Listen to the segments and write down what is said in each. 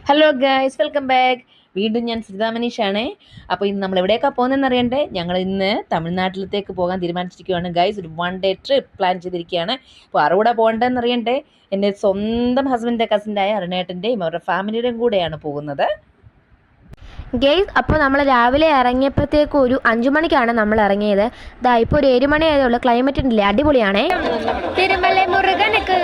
Hello guys, welcome back. വീണ്ടും ഞാൻ ശ്രീതാ മനീഷാണേ. അപ്പോൾ ഇന്ന് നമ്മൾ എവിടെയൊക്കെ പോകുന്നതെന്ന് അറിയണ്ടേ? ഞങ്ങൾ ഇന്ന് തമിഴ്നാട്ടിലത്തേക്ക് പോകാൻ തീരുമാനിച്ചിരിക്കുകയാണ് ഗൈസ്. ഒരു 1 ഡേ ട്രിപ്പ് പ്ലാൻ ചെയ്തിരിക്കുകയാണ്. അപ്പോൾ ആരുടെ കൂടെ പോകേണ്ടതെന്ന് അറിയണ്ടേ? എൻ്റെ സ്വന്തം ഹസ്ബൻഡിൻ്റെ കസിൻ്റായ അരുണേട്ടൻ്റെയും അവരുടെ ഫാമിലിയുടെയും കൂടെയാണ് പോകുന്നത്. ഗെയ്സ്, അപ്പോൾ നമ്മൾ രാവിലെ ഇറങ്ങിയപ്പോഴത്തേക്കും ഒരു 5 മണിക്കാണ് നമ്മൾ ഇറങ്ങിയത്. ഇതാ ഇപ്പോൾ ഒരു 7 മണി ആയതുള്ളൂ. ക്ലൈമറ്റ് ഉണ്ടല്ലേ, അടിപൊളിയാണേ. തിരുമല മുരുകനക്ക്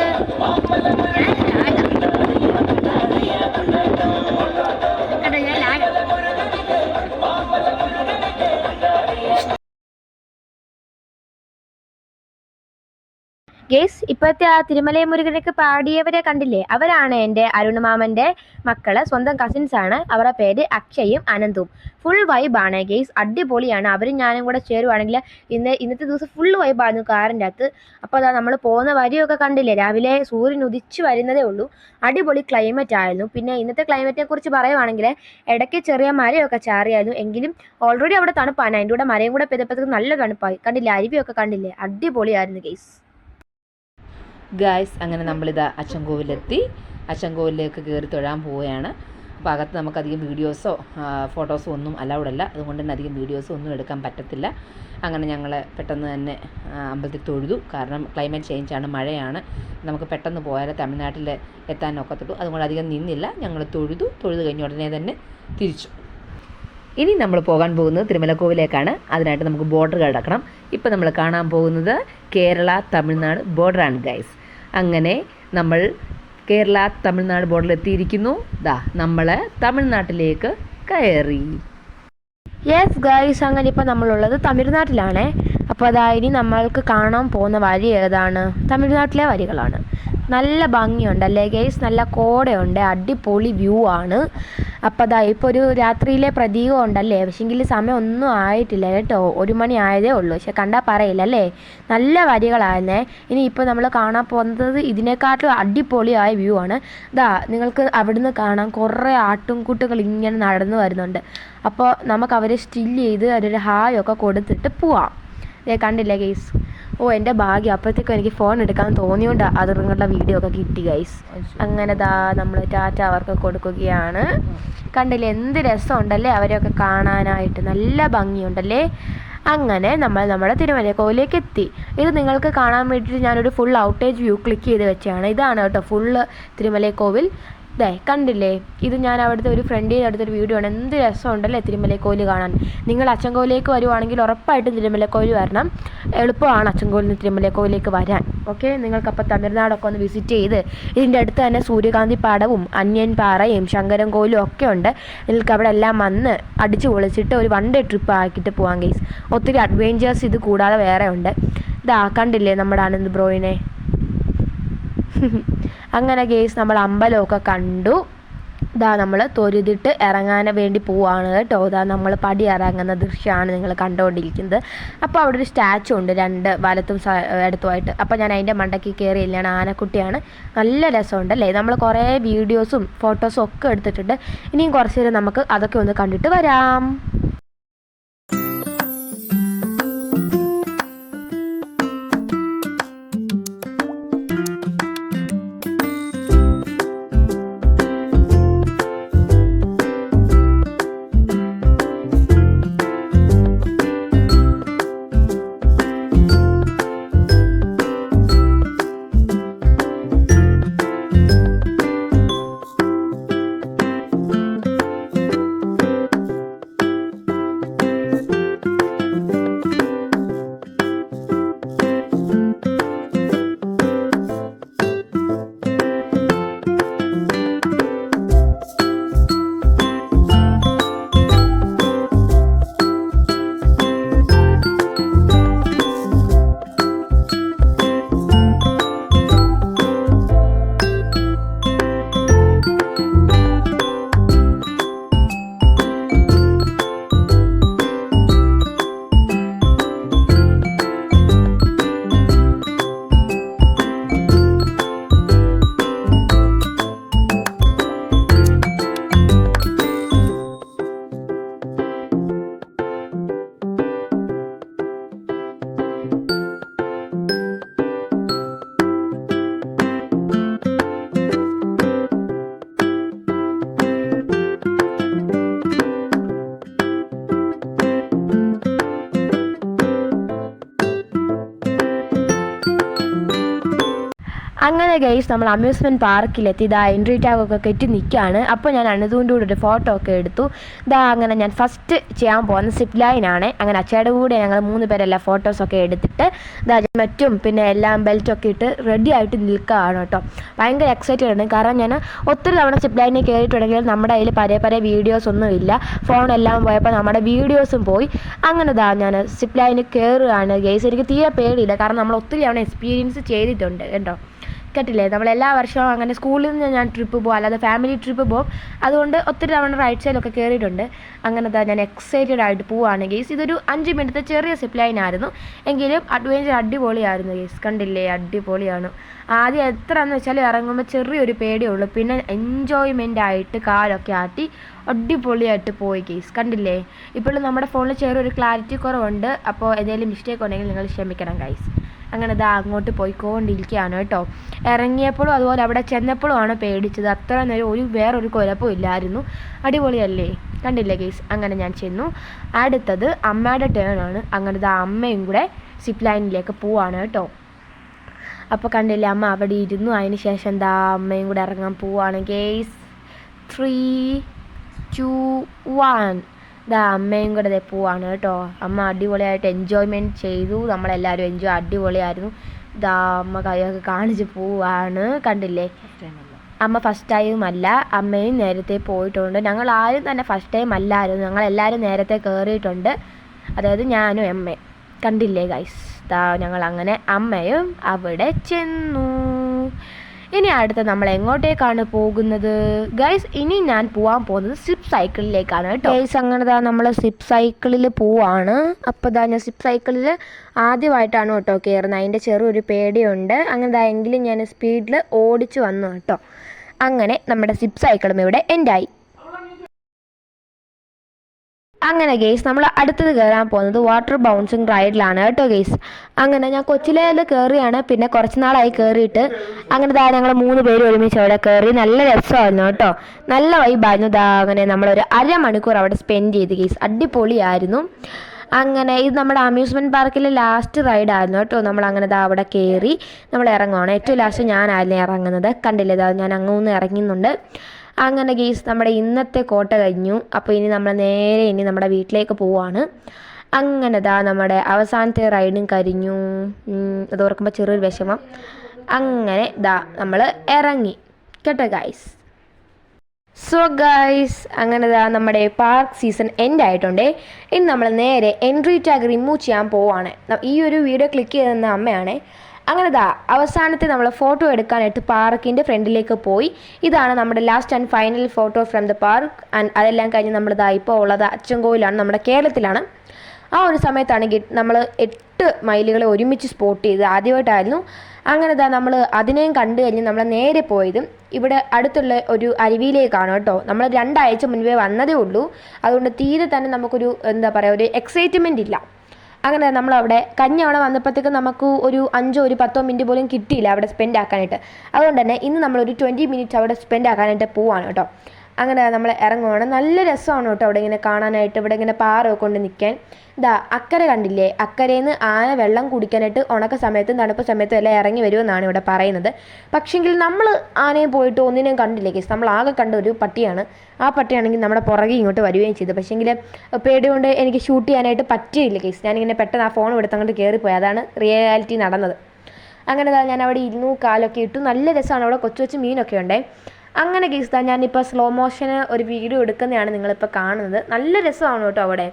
ഗെയ്സ്, ഇപ്പോഴത്തെ ആ തിരുമല മുരുകനൊക്കെ പാടിയവരെ കണ്ടില്ലേ? അവരാണ് എൻ്റെ അരുണമാമൻ്റെ മക്കള്, സ്വന്തം കസിൻസ് ആണ്. അവരുടെ പേര് അക്ഷയും അനന്തും. ഫുൾ വൈബാണ് ഗെയ്സ്, അടിപൊളിയാണ്. അവരും ഞാനും കൂടെ ചേരുവാണെങ്കിൽ ഇന്നത്തെ ദിവസം ഫുൾ വൈബായിരുന്നു കാറിൻ്റെ അകത്ത്. അപ്പോൾ അതാ നമ്മൾ പോകുന്ന വരിയൊക്കെ കണ്ടില്ലേ? രാവിലെ സൂര്യൻ ഉദിച്ച് വരുന്നതേ ഉള്ളൂ. അടിപൊളി ക്ലൈമറ്റ് ആയിരുന്നു. പിന്നെ ഇന്നത്തെ ക്ലൈമറ്റിനെ കുറിച്ച് പറയുവാണെങ്കിൽ ഇടയ്ക്ക് ചെറിയ മരയൊക്കെ ചാറിയായിരുന്നു, എങ്കിലും ഓൾറെഡി അവിടെ തണുപ്പാണ്. അതിൻ്റെ കൂടെ മരയും കൂടെ പെയ്തപ്പോഴത്തേക്ക് നല്ല തണുപ്പായി. കണ്ടില്ലേ? അരുവിയൊക്കെ കണ്ടില്ലേ? അടിപൊളിയായിരുന്നു ഗെയ്സ്. അങ്ങനെ നമ്മളിതാ അച്ചൻകോവിലെത്തി. അച്ചൻകോവിലേക്ക് കയറി തൊഴാൻ പോവുകയാണ്. അപ്പോൾ അകത്ത് നമുക്കധികം വീഡിയോസോ ഫോട്ടോസോ ഒന്നും അലൗഡ് അല്ല. അതുകൊണ്ട് തന്നെ അധികം വീഡിയോസോ ഒന്നും എടുക്കാൻ പറ്റത്തില്ല. അങ്ങനെ ഞങ്ങൾ പെട്ടെന്ന് തന്നെ അമ്പലത്തിൽ തൊഴുതു. കാരണം ക്ലൈമറ്റ് ചേഞ്ചാണ്, മഴയാണ്. നമുക്ക് പെട്ടെന്ന് പോയാലേ തമിഴ്നാട്ടിൽ എത്താൻ ഒക്കത്തുള്ളൂ. അതുകൊണ്ട് അധികം നിന്നില്ല. ഞങ്ങൾ തൊഴുതു കഴിഞ്ഞ ഉടനെ തന്നെ തിരിച്ചു. ഇനി നമ്മൾ പോകാൻ പോകുന്നത് തിരുമലക്കോവിലേക്കാണ്. അതിനായിട്ട് നമുക്ക് ബോർഡർ കടക്കണം. ഇപ്പോൾ നമ്മൾ കാണാൻ പോകുന്നത് കേരള തമിഴ്നാട് ബോർഡറാണ് ഗൈസ്. അങ്ങനെ നമ്മൾ കേരള തമിഴ്നാട് ബോർഡറിൽ എത്തിയിരിക്കുന്നു. നമ്മൾ തമിഴ്നാട്ടിലേക്ക് കയറി. യെസ് ഗൈസ്, അങ്ങനെ ഇപ്പോൾ നമ്മളുള്ളത് തമിഴ്നാട്ടിലാണേ. അപ്പോൾ ഇനി നമ്മൾക്ക് കാണാൻ പോകുന്ന വരി ഏതാണ്? തമിഴ്നാട്ടിലെ വരികളാണ്. നല്ല ഭംഗിയുണ്ടല്ലേ ഗൈസ്, നല്ല കോടയുണ്ട്, അടിപൊളി വ്യൂ ആണ്. അപ്പോൾ ഇപ്പോൾ ഒരു രാത്രിയിലെ പ്രതീകം ഉണ്ടല്ലേ. പക്ഷേങ്കിൽ സമയം ഒന്നും ആയിട്ടില്ല കേട്ടോ, 1 മണി ആയതേ ഉള്ളൂ. പക്ഷെ കണ്ടാൽ പറയില്ലല്ലേ, നല്ല വരികളായിരുന്നേ. ഇനി ഇപ്പോൾ നമ്മൾ കാണാൻ പോകുന്നത് ഇതിനെക്കാട്ടും അടിപൊളിയായ വ്യൂ ആണ്. നിങ്ങൾക്ക് അവിടുന്ന് കാണാം കുറേ ആട്ടുംകൂട്ടുകൾ ഇങ്ങനെ നടന്നു വരുന്നുണ്ട്. അപ്പോൾ നമുക്ക് അവരെ സ്റ്റിൽ ചെയ്ത് അവരൊരു ഹായ് ഒക്കെ കൊടുത്തിട്ട് പോവാം. കണ്ടില്ലേ ഗൈസ്? എൻ്റെ ഭാഗ്യം, അപ്പോഴത്തേക്കും എനിക്ക് ഫോൺ എടുക്കാൻ തോന്നിയോണ്ട് അത് നിങ്ങളുടെ വീഡിയോ ഒക്കെ കിട്ടി ഗൈസ്. അങ്ങനെ നമ്മൾ ടാറ്റ അവർക്ക് കൊടുക്കുകയാണ്. കണ്ടില്ലേ? എന്ത് രസമുണ്ടല്ലേ അവരെയൊക്കെ കാണാനായിട്ട്, നല്ല ഭംഗിയുണ്ടല്ലേ. അങ്ങനെ നമ്മൾ നമ്മുടെ തിരുമലക്കോവിലേക്ക് എത്തി. ഇത് നിങ്ങൾക്ക് കാണാൻ വേണ്ടിയിട്ട് ഞാനൊരു ഫുൾ ഔട്ടേജ് വ്യൂ ക്ലിക്ക് ചെയ്ത് വെച്ചാണ്. ഇതാണ് കേട്ടോ ഫുള്ള് തിരുമലക്കോവിൽ. കണ്ടില്ലേ? ഇത് ഞാൻ അവിടുത്തെ ഒരു ഫ്രണ്ടിൻ്റെ അടുത്തൊരു വീഡിയോ ആണ്. എന്ത് രസമുണ്ടല്ലേ തിരുമലക്കോവിൽ കാണാൻ. നിങ്ങൾ അച്ചൻകോവിലേക്ക് വരുവാണെങ്കിൽ ഉറപ്പായിട്ടും തിരുമലക്കോവിൽ വരണം. എളുപ്പമാണ് അച്ചൻകോവിൽ നിന്ന് തിരുമലക്കോവിലേക്ക് വരാൻ. ഓക്കെ, നിങ്ങൾക്കപ്പോൾ തമിഴ്നാടൊക്കെ ഒന്ന് വിസിറ്റ് ചെയ്ത് ഇതിൻ്റെ അടുത്ത് തന്നെ സൂര്യകാന്തി പാടവും അന്യൻ പാറയും ശങ്കരൻ കോവിലും ഒക്കെ ഉണ്ട്. നിങ്ങൾക്ക് അവിടെ എല്ലാം വന്ന് അടിച്ചു പൊളിച്ചിട്ട് ഒരു 1 ഡേ ട്രിപ്പ് ആക്കിയിട്ട് പോകാം ഗൈസ്. ഒത്തിരി അഡ്വെഞ്ചേഴ്സ് ഇത് കൂടാതെ വേറെ ഉണ്ട്. കണ്ടില്ലേ നമ്മുടെ ആനന്ദ് ബ്രോയിനെ? അങ്ങനെ ഗെയ്സ് നമ്മൾ അമ്പലമൊക്കെ കണ്ടു. നമ്മൾ തൊഴുതിട്ട് ഇറങ്ങാൻ വേണ്ടി പോവാണ് കേട്ടോ. നമ്മൾ പടി ഇറങ്ങുന്ന ദൃശ്യമാണ് നിങ്ങൾ കണ്ടുകൊണ്ടിരിക്കുന്നത്. അപ്പോൾ അവിടെ ഒരു സ്റ്റാച്ചു ഉണ്ട് 2 വലത്തും ഇടത്തുമായിട്ട്. അപ്പോൾ ഞാൻ അതിൻ്റെ മണ്ടയ്ക്ക് കയറിയില്ലാണ്. ആനക്കുട്ടിയാണ്, നല്ല രസമുണ്ടല്ലേ. നമ്മൾ കുറേ വീഡിയോസും ഫോട്ടോസും ഒക്കെ എടുത്തിട്ടുണ്ട്. ഇനിയും കുറച്ച് നേരം നമുക്ക് അതൊക്കെ ഒന്ന് കണ്ടിട്ട് വരാം. അങ്ങനെ ഗൈസ് നമ്മൾ അമ്യൂസ്മെൻറ്റ് പാർക്കിലെത്തി ഇതാ എൻട്രി ടാഗൊക്കെ കെട്ടി നിൽക്കുകയാണ്. അപ്പോൾ ഞാൻ അനന്തുവിൻ്റെ കൂടെ ഒരു ഫോട്ടോ ഒക്കെ എടുത്തു. ഇതാ അങ്ങനെ ഞാൻ ഫസ്റ്റ് ചെയ്യാൻ പോകുന്ന സിപ്പ് ലൈനാണ്. അങ്ങനെ അച്ചയുടെ കൂടെ ഞങ്ങൾ 3 പേരെല്ലാം ഫോട്ടോസൊക്കെ എടുത്തിട്ട് ഇതാ മറ്റും പിന്നെ എല്ലാം ബെൽറ്റൊക്കെ ഇട്ട് റെഡി ആയിട്ട് നിൽക്കുകയാണ് കേട്ടോ. ഭയങ്കര എക്സൈറ്റഡ് ആണ്. കാരണം ഞാൻ ഒത്തിരി തവണ സിപ്പ് ലൈനിൽ കയറിയിട്ടുണ്ടെങ്കിൽ നമ്മുടെ കയ്യിൽ പല വീഡിയോസ് ഒന്നുമില്ല. ഫോണെല്ലാം പോയപ്പോൾ നമ്മുടെ വീഡിയോസും പോയി. അങ്ങനെ ഇതാ ഞാൻ സിപ്പ് ലൈനിൽ കയറുകയാണ് ഗൈസ്. എനിക്ക് തീരെ പേടിയില്ല. കാരണം നമ്മൾ ഒത്തിരി തവണ എക്സ്പീരിയൻസ് ചെയ്തിട്ടുണ്ട് കേട്ടോ. കേട്ടില്ലേ, നമ്മൾ എല്ലാ വർഷവും അങ്ങനെ സ്കൂളിൽ നിന്ന് ഞാൻ ട്രിപ്പ് പോകും, അല്ലാതെ ഫാമിലി ട്രിപ്പ് പോകും. അതുകൊണ്ട് ഒത്തിരി തവണ റൈറ്റ് സൈഡിലൊക്കെ കയറിയിട്ടുണ്ട്. അങ്ങനത്തെ ഞാൻ എക്സൈറ്റഡ് ആയിട്ട് പോവുകയാണ് ഗെയ്സ്. ഇതൊരു 5 മിനിറ്റ് ചെറിയ സിപ്പ് ലൈൻ ആയിരുന്നു, എങ്കിലും അഡ്വഞ്ചർ അടിപൊളിയായിരുന്നു ഗെയ്സ്. കണ്ടില്ലേ, അടിപൊളിയാണ്. ആദ്യം എത്രയെന്ന് വെച്ചാൽ ഇറങ്ങുമ്പോൾ ചെറിയൊരു പേടിയുള്ളൂ, പിന്നെ എൻജോയ്മെൻ്റ് ആയിട്ട് കാലൊക്കെ ആട്ടി അടിപൊളിയായിട്ട് പോയി ഗെയ്സ്. കണ്ടില്ലേ, ഇപ്പോഴും നമ്മുടെ ഫോണിൽ ചെറിയൊരു ക്ലാരിറ്റി കുറവുണ്ട്. അപ്പോൾ എന്തെങ്കിലും മിസ്റ്റേക്ക് ഉണ്ടെങ്കിൽ നിങ്ങൾ ക്ഷമിക്കണം ഗൈസ്. അങ്ങനെ ഇതാ അങ്ങോട്ട് പോയിക്കൊണ്ടിരിക്കുകയാണ് കേട്ടോ. ഇറങ്ങിയപ്പോഴും അതുപോലെ അവിടെ ചെന്നപ്പോഴുമാണ് പേടിച്ചത്. അത്ര നേരം വേറൊരു കുഴപ്പവും ഇല്ലായിരുന്നു. അടിപൊളിയല്ലേ, കണ്ടില്ലേ ഗെയ്സ്. അങ്ങനെ ഞാൻ ചെന്നു. അടുത്തത് അമ്മയുടെ ടേൺ ആണ്. അങ്ങനെ ഇതാ അമ്മയും കൂടെ സിപ്പ് ലൈനിലേക്ക് പോവാണ് കേട്ടോ. അപ്പോൾ കണ്ടില്ലേ, അമ്മ അവിടെ ഇരുന്നു. അതിന് ശേഷം എന്താ അമ്മയും കൂടെ ഇറങ്ങാൻ പോവാണ് ഗെയ്സ്. 3, 2, 1 ഇതാ അമ്മയും കൂടെ ഇതേ പോവാണ് കേട്ടോ. അമ്മ അടിപൊളിയായിട്ട് എൻജോയ്മെൻറ്റ് ചെയ്തു. നമ്മളെല്ലാവരും അടിപൊളിയായിരുന്നു. ഇതാ അമ്മ കൈയൊക്കെ കാണിച്ച് പോവാണ്. കണ്ടില്ലേ, അമ്മ ഫസ്റ്റ് ടൈം അല്ല, അമ്മയും നേരത്തെ പോയിട്ടുണ്ട്. ഞങ്ങൾ ആരും തന്നെ ഫസ്റ്റ് ടൈം അല്ലായിരുന്നു, ഞങ്ങളെല്ലാവരും നേരത്തെ കയറിയിട്ടുണ്ട്. അതായത് ഞാനും അമ്മയും. കണ്ടില്ലേ ഗൈസ്, ഇതാ ഞങ്ങൾ അങ്ങനെ അമ്മയും അവിടെ ചെന്നു. ഇനി അടുത്ത നമ്മൾ എങ്ങോട്ടേക്കാണ് പോകുന്നത് ഗൈസ്? ഇനി ഞാൻ പോകാൻ പോകുന്നത് സിപ്പ് സൈക്കിളിലേക്കാണ് കേട്ടോ ഗൈസ്. അങ്ങനെ നമ്മൾ സിപ്പ് സൈക്കിളിൽ പോവാണ്. അപ്പോൾ ഞാൻ സിപ്പ് സൈക്കിളിൽ ആദ്യമായിട്ടാണ് കേട്ടോ കയറുന്നത്. അതിൻ്റെ ചെറിയൊരു പേടിയുണ്ട്. അങ്ങനെ എങ്കിലും ഞാൻ സ്പീഡിൽ ഓടിച്ചു വന്നു കേട്ടോ. അങ്ങനെ നമ്മുടെ സിപ്പ് സൈക്കിളും ഇവിടെ എൻഡായി. അങ്ങനെ ഗെയ്സ് നമ്മൾ അടുത്തത് കയറാൻ പോകുന്നത് വാട്ടർ ബൗൺസിങ് റൈഡിലാണ് കേട്ടോ ഗെയ്സ്. അങ്ങനെ ഞാൻ കൊച്ചിലേത് കയറിയാണ്, പിന്നെ കുറച്ച് നാളായി കയറിയിട്ട്. അങ്ങനെ ഞങ്ങൾ 3 പേര് ഒരുമിച്ച് അവിടെ കയറി. നല്ല രസമായിരുന്നു കേട്ടോ, നല്ല വൈബായിരുന്നു. അങ്ങനെ നമ്മളൊരു അരമണിക്കൂർ അവിടെ സ്പെൻഡ് ചെയ്ത് ഗെയ്സ്. അടിപൊളിയായിരുന്നു. അങ്ങനെ ഇത് നമ്മുടെ അമ്യൂസ്മെൻറ്റ് പാർക്കിലെ ലാസ്റ്റ് റൈഡായിരുന്നു കേട്ടോ. നമ്മളങ്ങനെ അവിടെ കയറി നമ്മൾ ഇറങ്ങുവാണ്. ഏറ്റവും ലാസ്റ്റ് ഞാനായിരുന്നു ഇറങ്ങുന്നത്. കണ്ടില്ലേ, ഞാൻ അങ്ങൊന്ന് ഇറങ്ങുന്നുണ്ട്. അങ്ങനെ ഗെയ്സ് നമ്മുടെ ഇന്നത്തെ കോട്ട കഴിഞ്ഞു. അപ്പോൾ ഇനി നമ്മൾ നേരെ നമ്മുടെ വീട്ടിലേക്ക് പോവാണ്. അങ്ങനെ നമ്മുടെ അവസാനത്തെ റൈഡും കഴിഞ്ഞു. അത് ഓർക്കുമ്പോൾ ചെറിയൊരു വിഷമം. അങ്ങനെ നമ്മൾ ഇറങ്ങി കേട്ടോ ഗൈസ്. സോ ഗൈസ്, അങ്ങനെ നമ്മുടെ പാർക്ക് സീസൺ എൻഡ് ആയിട്ടുണ്ട്. ഇനി നമ്മൾ നേരെ എൻട്രി ടാഗ് റിമൂവ് ചെയ്യാൻ പോവാണ്. ഈ ഒരു വീഡിയോ ക്ലിക്ക് ചെയ്തെന്ന അമ്മയാണ്. അങ്ങനെ അവസാനത്തെ നമ്മൾ ഫോട്ടോ എടുക്കാനായിട്ട് പാർക്കിൻ്റെ ഫ്രണ്ടിലേക്ക് പോയി. ഇതാണ് നമ്മുടെ last and final photo from the park. And അതെല്ലാം കഴിഞ്ഞ് നമ്മൾ ഇപ്പോൾ ഉള്ളത് അച്ചൻകോവിലാണ്, നമ്മുടെ കേരളത്തിലാണ്. ആ ഒരു സമയത്താണെങ്കിൽ നമ്മൾ 8 മയിലുകളെ ഒരുമിച്ച് സ്പോട്ട് ചെയ്ത് ആദ്യമായിട്ടായിരുന്നു. അങ്ങനെ നമ്മൾ അതിനെയും കണ്ടു കഴിഞ്ഞ് നമ്മൾ നേരെ പോയത് ഇവിടെ അടുത്തുള്ള ഒരു അരുവിയിലേക്കാണ് കേട്ടോ. നമ്മൾ 2 ആഴ്ച മുൻപേ വന്നതേ ഉള്ളൂ. അതുകൊണ്ട് തീരെ തന്നെ നമുക്കൊരു ഒരു എക്സൈറ്റ്മെൻ്റ് ഇല്ല. അങ്ങനെ നമ്മളവിടെ അവിടെ വന്നപ്പോഴത്തേക്ക് നമുക്ക് ഒരു 5 ഒരു 10 മിനിറ്റ് പോലും കിട്ടിയില്ല അവിടെ സ്പെൻഡ് ആക്കാനായിട്ട്. അതുകൊണ്ട് തന്നെ ഇന്ന് നമ്മളൊരു 20 മിനിറ്റ്സ് അവിടെ സ്പെൻഡ് ആക്കാനായിട്ട് പോവാണ് കേട്ടോ. അങ്ങനെ നമ്മൾ ഇറങ്ങുവാണ്. നല്ല രസമാണ് കേട്ടോ അവിടെ ഇങ്ങനെ കാണാനായിട്ട്. ഇവിടെ ഇങ്ങനെ പാറയൊക്കെ കൊണ്ട് നിൽക്കാൻ. അക്കരെ കണ്ടില്ലേ, അക്കരയിൽ നിന്ന് ആന വെള്ളം കുടിക്കാനായിട്ട് ഉണക്ക സമയത്തും തണുപ്പ് സമയത്തും എല്ലാം ഇറങ്ങി വരുമെന്നാണ് ഇവിടെ പറയുന്നത്. പക്ഷെങ്കിൽ നമ്മൾ ആനയെ പോയിട്ട് ഒന്നിനെയും കണ്ടില്ലേ കേസ്. നമ്മൾ ആകെ കണ്ട ഒരു പട്ടിയാണ്. ആ പട്ടിയാണെങ്കിൽ നമ്മുടെ പുറകെ ഇങ്ങോട്ട് വരികയും ചെയ്തു. പക്ഷേങ്കിൽ പേടി കൊണ്ട് എനിക്ക് ഷൂട്ട് ചെയ്യാനായിട്ട് പറ്റിയില്ല കേസ്. ഞാനിങ്ങനെ പെട്ടെന്ന് ആ ഫോൺ എടുത്ത് അങ്ങോട്ട് കയറിപ്പോയി. അതാണ് റിയാലിറ്റി നടന്നത്. അങ്ങനെ ഞാൻ അവിടെ ഇരുന്നു, കാലൊക്കെ ഇട്ടു. നല്ല രസമാണ്. അവിടെ കൊച്ചു മീനൊക്കെ ഉണ്ടേ. അങ്ങനെ കേസ് ഞാനിപ്പോൾ സ്ലോ മോഷന് ഒരു വീഡിയോ എടുക്കുന്നതാണ് നിങ്ങളിപ്പോൾ കാണുന്നത്. നല്ല രസമാണ് കേട്ടോ അവിടെ.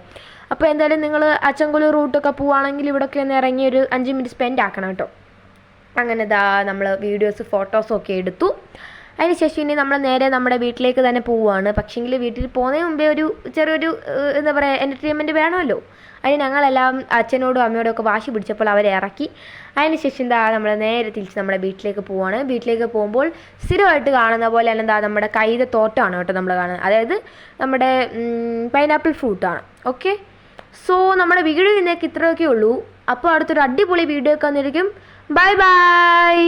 അപ്പോൾ എന്തായാലും നിങ്ങൾ അച്ചൻകോവിൽ റൂട്ടൊക്കെ പോവുകയാണെങ്കിൽ ഇവിടെയൊക്കെ ഒന്ന് ഇറങ്ങി ഒരു 5 മിനിറ്റ് സ്പെൻഡ് ആക്കണം കേട്ടോ. അങ്ങനെ നമ്മൾ വീഡിയോസ് ഫോട്ടോസും ഒക്കെ എടുത്തു. അതിന് ശേഷം ഇനി നമ്മൾ നേരെ നമ്മുടെ വീട്ടിലേക്ക് തന്നെ പോവുകയാണ്. പക്ഷേങ്കിൽ വീട്ടിൽ പോകുന്നതിന് മുമ്പേ ഒരു ചെറിയൊരു എൻ്റർടൈൻമെൻറ്റ് വേണമല്ലോ. അതിന് ഞങ്ങളെല്ലാം അച്ഛനോടും അമ്മയോടും ഒക്കെ വാശി പിടിച്ചപ്പോൾ അവരെ ഇറക്കി. അതിന് ശേഷം നമ്മൾ നേരെ തിരിച്ച് നമ്മുടെ വീട്ടിലേക്ക് പോവുകയാണ്. വീട്ടിലേക്ക് പോകുമ്പോൾ സ്ഥിരമായിട്ട് കാണുന്ന പോലെ തന്നെ നമ്മുടെ കൈത തോട്ടമാണ് കേട്ടോ നമ്മൾ കാണുന്നത്. അതായത് നമ്മുടെ പൈനാപ്പിൾ ഫ്രൂട്ടാണ്. ഓക്കെ, സോ നമ്മുടെ വീഡിയോ ഇന്നേക്ക് ഇത്രയൊക്കെ ഉള്ളൂ. അപ്പോൾ അടുത്തൊരു അടിപൊളി വീഡിയോ ഒക്കെ വന്നിരിക്കും. Bye bye.